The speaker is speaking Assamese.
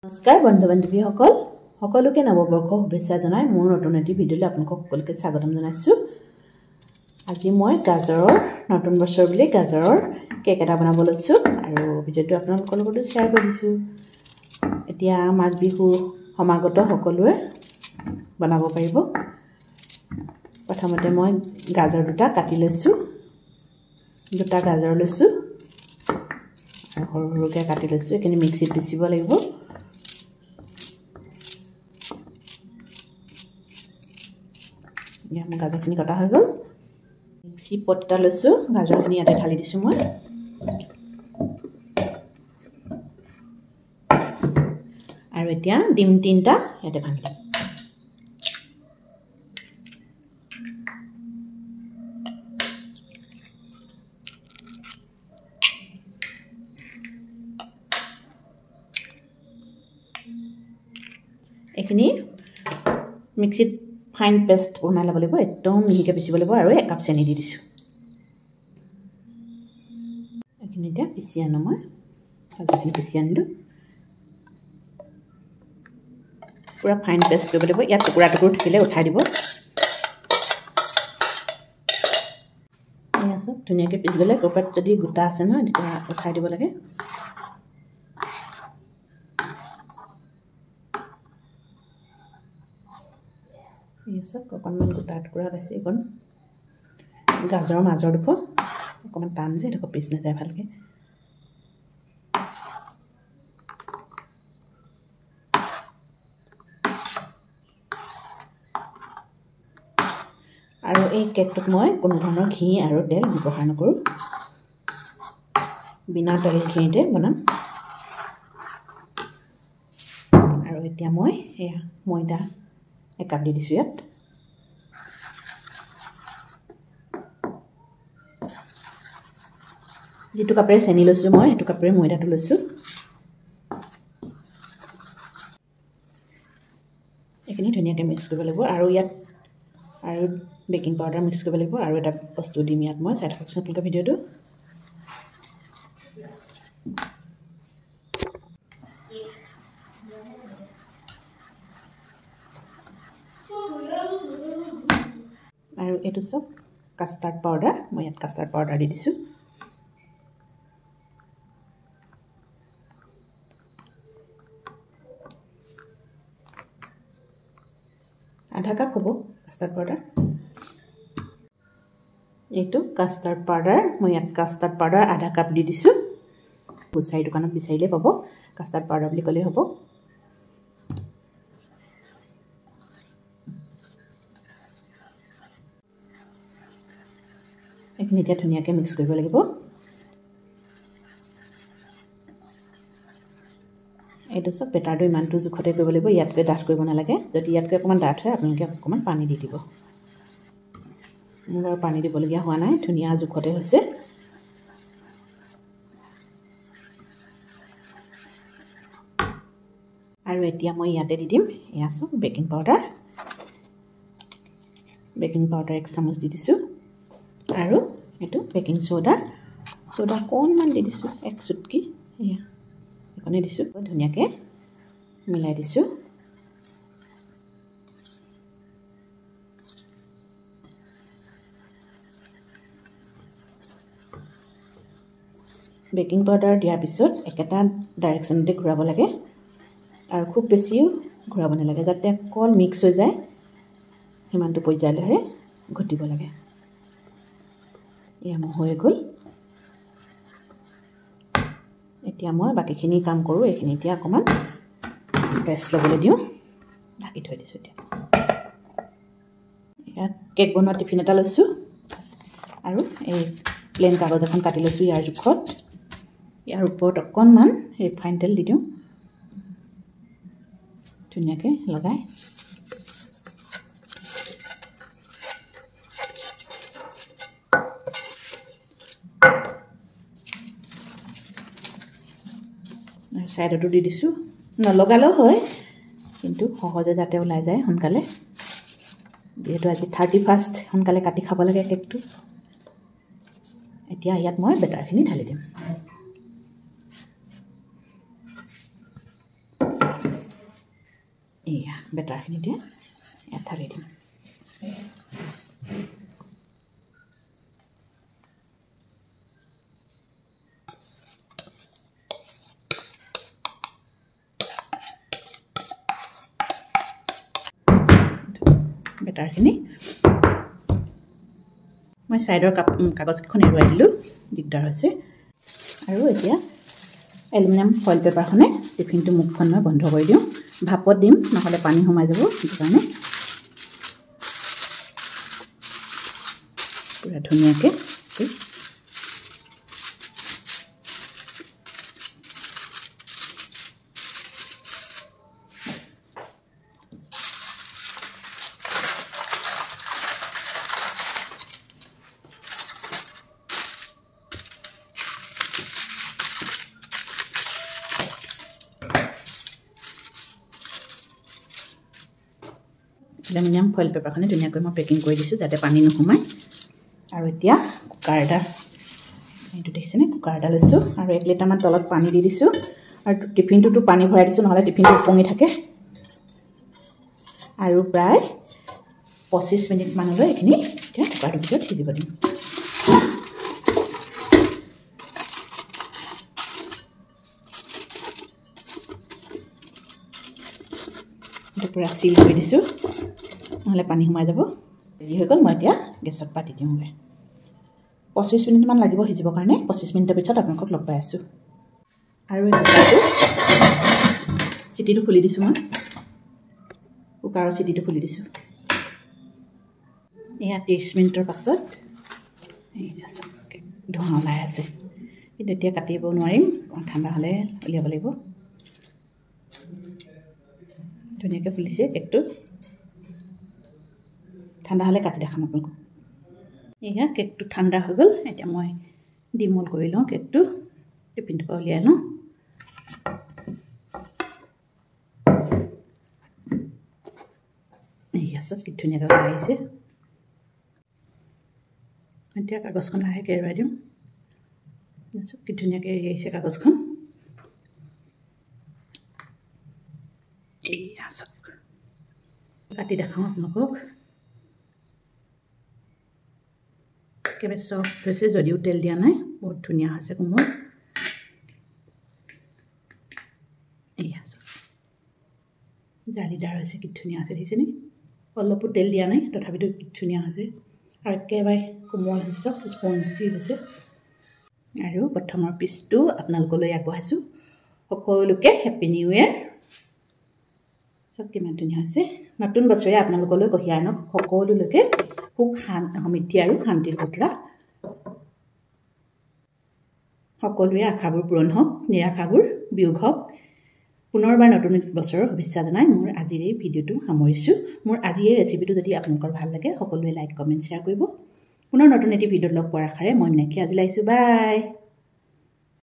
নমস্কাৰ বন্ধু বান্ধৱীসকল সকলোকে নৱবৰ্ষ শুভেচ্ছা জনাই মোৰ নতুন এটি ভিডিঅ'লৈ আপোনালোকক সকলোকে স্বাগতম জনাইছো। আজি মই গাজৰৰ নতুন বছৰ বুলি গাজৰৰ কেক এটা বনাব লৈছো আৰু ভিডিঅ'টো আপোনালোকৰ লগত শ্বেয়াৰ কৰিছো। এতিয়া মাঘ বিহু সমাগত সকলোৱে বনাব পাৰিব। প্ৰথমতে মই গাজৰ দুটা কাটি লৈছো। দুটা গাজৰ লৈছো আৰু সৰু সৰুকৈ কাটি লৈছো। এখিনি মিক্সিত পিচিব লাগিব। গাজৰখিনি কটা হৈ গ'ল। মিক্সি পট এটা লৈছো। গাজৰখিনি ইয়াতে ঢালি দিছো মই। আৰু এতিয়া ডিম তিনটা ইয়াতে ভাঙি দিম। এখিনি মিক্সিত ফাইন পেষ্ট বনাই ল'ব লাগিব। একদম মিহিকৈ পিচিব লাগিব আৰু 1 কাপ চেনি দি দিছো। এখিনি এতিয়া পিচি আনো মই। গাজৰখিনি পিচি আনিলো। পুৰা ফাইন পেষ্ট কৰিব লাগিব। ইয়াত টুকুৰা টুকুৰ থাকিলে উঠাই দিব। এয়া সব ধুনীয়াকৈ পিচি গ'লে ক'ৰবাত যদি গোটা আছে নহয় তেতিয়া উঠাই দিব লাগে। অকণমান গোটা টুকুৰা আছে। এইকণ গাজৰৰ মাজৰ ডোখৰ অকণমান টান যে এইডোখৰ পিচ নাযায় ভালকৈ। আৰু এই কেকটোত মই কোনো ধৰণৰ ঘি আৰু তেল ব্যৱহাৰ নকৰোঁ। বিনা তেল ঘিতে বনাম। আৰু এতিয়া মই এয়া ময়দা 1 কাপ দি দিছোঁ ইয়াত। যিটো কাপেৰে চেনি লৈছোঁ মই সেইটো কাপেৰে ময়দাটো লৈছোঁ। এইখিনি ধুনীয়াকৈ মিক্স কৰিব লাগিব। আৰু ইয়াত আৰু বেকিং পাউডাৰ মিক্স কৰিব লাগিব। আৰু এটা বস্তু দিম ইয়াত মই। চাই থাককচোন আপোনালোকে ভিডিঅ'টো। আৰু এইটো সব কাষ্টাৰ্ড পাউডাৰ। মই ইয়াত কাষ্টাৰ্ড পাউডাৰ দি দিছোঁ। আধা কাপ হ'ব কাষ্টাৰ্ড পাউডাৰ। এইটো কাষ্টাৰ্ড পাউডাৰ। মই ইয়াত কাষ্টাৰ্ড পাউডাৰ আধা কাপ দি দিছোঁ। গ্ৰ'চাৰী দোকানত বিচাৰিলে পাব। কাষ্টাৰ্ড পাউডাৰ বুলি ক'লেই হ'ব। এইখিনি এতিয়া ধুনীয়াকৈ মিক্স কৰিব লাগিব। এইটো সব বেটাৰটো ইমানটো জোখতে কৰিব লাগিব। ইয়াতকৈ ডাঠ কৰিব নালাগে। যদি ইয়াতকৈ অকণমান ডাঠ হয় আপোনালোকে অকণমান পানী দি দিব। মোৰ বাৰু পানী দিবলগীয়া হোৱা নাই। ধুনীয়া জোখতে হৈছে। আৰু এতিয়া মই ইয়াতে দি দিম এয়া সব বেকিং পাউডাৰ। বেকিং পাউডাৰ 1 চামুচ দি দিছোঁ। আৰু এইটো বেকিং চ'ডা অকণমান দি দিছোঁ। 1 চুটকি এয়া এইখনে দিছোঁ। ধুনীয়াকৈ মিলাই দিছোঁ। বেকিং পাউডাৰ দিয়াৰ পিছত একেটা ডাইৰেকশ্যনতে ঘূৰাব লাগে। আৰু খুব বেছিও ঘূৰাব নালাগে, যাতে অকল মিক্স হৈ যায় সিমানটো পৰ্যায়লৈহে ঘটিব লাগে। এয়া মোৰ হৈ গ'ল। এতিয়া মই বাকীখিনি কাম কৰোঁ। এইখিনি এতিয়া অকণমান ৰেষ্ট ল'বলৈ দিওঁ। ঢাকি থৈ দিছোঁ। এতিয়া ইয়াত কেক বনোৱা টিফিন এটা লৈছোঁ। আৰু এই প্লেন কাগজ এখন কাটি লৈছোঁ ইয়াৰ জোখত। ইয়াৰ ওপৰত অকণমান ৰিফাইন তেল দি দিওঁ। ধুনীয়াকৈ লগাই ছাইডতো দি দিছোঁ। নলগালেও হয়, কিন্তু সহজে যাতে ওলাই যায় সোনকালে। যিহেতু আজি 31st সোনকালে কাটি খাব লাগে কেকটো। এতিয়া ইয়াত মই বেটাৰখিনি ঢালি দিম। এয়া বেটাৰখিনি দিয়ে ইয়াত ঢালি দিম বেটাৰখিনি মই সাইডৰ কাগজখন এৰুৱাই দিলোঁ দিগদাৰ হৈছে আৰু এতিয়া এলুমিনিয়াম ফইল পেপাৰখনে টিফিনটো মুখখন মই বন্ধ কৰি দিওঁ ভাপত দিম নহ'লে পানী সোমাই যাব সেইটো কাৰণে পুৰা ধুনীয়াকৈ এলুমিনিয়াম ফইল পেপাৰখনে ধুনীয়াকৈ মই পেকিং কৰি দিছোঁ যাতে পানী নোসোমায় আৰু এতিয়া কুকাৰ এটা এইটো দেখিছেনে কুকাৰ এটা লৈছোঁ আৰু 1 লিটাৰমান তলত পানী দি দিছোঁ আৰু টিফিনটোতো পানী ভৰাই দিছোঁ নহ'লে টিফিনটো উপঙি থাকে আৰু প্ৰায় 25 মিনিটমানলৈ এইখিনি এতিয়া কুকাৰটোৰ ভিতৰত সিজিব দিম এইটো পুৰা চিল কৰি দিছোঁ নহ'লে পানী সোমাই যাব ৰেডি হৈ গ'ল মই এতিয়া গেছত পাতি দিওঁগৈ 25 মিনিটমান লাগিব সিজিবৰ কাৰণে 25 মিনিটৰ পিছত আপোনালোকক লগ পাই আছোঁ আৰু চিটিটো খুলি দিছোঁ মই কুকাৰৰ চিটিটো খুলি দিছোঁ এয়া 30 মিনিটৰ পাছত এইয়া ধোঁৱা ওলাই আছে কিন্তু এতিয়া কাটিব নোৱাৰিম ঠাণ্ডা হ'লে উলিয়াব লাগিব ধুনীয়াকৈ ফুলিছে কেকটো ঠাণ্ডা হ'লে কাটি দেখাম আপোনালোকক এয়া কেকটো ঠাণ্ডা হৈ গ'ল এতিয়া মই ডিমল কৰি লওঁ কেকটো টিফিনটোৰ পৰা উলিয়াই লওঁ এয়া চব কি ধুনীয়াকৈ ওলাই আহিছে এতিয়া কাগজখন লাহেকৈ এৰুৱাই দিওঁ চব কি ধুনীয়াকৈ এৰি আহিছে কাগজখন এয়া চব কাটি দেখাওঁ আপোনালোকক একেবাৰে চফ্ট হৈছে যদিও তেল দিয়া নাই বহুত ধুনীয়া হৈছে কোমল এয়া চব জালিদাৰ হৈছে কি ধুনীয়া হৈছে দেখিছেনে অলপো তেল দিয়া নাই তথাপিতো কি ধুনীয়া হৈছে আৰু একেবাৰে কোমল হৈছে চব স্পঞ্জি হৈছে আৰু প্ৰথমৰ পিচটো আপোনালোকলৈ আগবঢ়াইছোঁ সকলোকে হেপী নিউ ইয়েৰ চব কিমান ধুনীয়া হৈছে নতুন বছৰে আপোনালোকলৈ কঢ়িয়াই আনক সকলোলৈকে সুখ সমৃদ্ধি আৰু শান্তিৰ বতৰা সকলোৰে আশাবোৰ পূৰণ হওক নিৰাশাবোৰ বিয়োগ হওক পুনৰবাৰ নতুন বছৰৰ শুভেচ্ছা জনাই মোৰ আজিৰ এই ভিডিঅ'টো সামৰিছোঁ মোৰ আজিৰ এই ৰেচিপিটো যদি আপোনালোকৰ ভাল লাগে সকলোৱে লাইক কমেণ্ট শ্বেয়াৰ কৰিব পুনৰ নতুন এটি ভিডিঅ'ত লগ পোৱাৰ আশাৰে মই মিনাক্ষী আজিলৈ আহিছোঁ বাই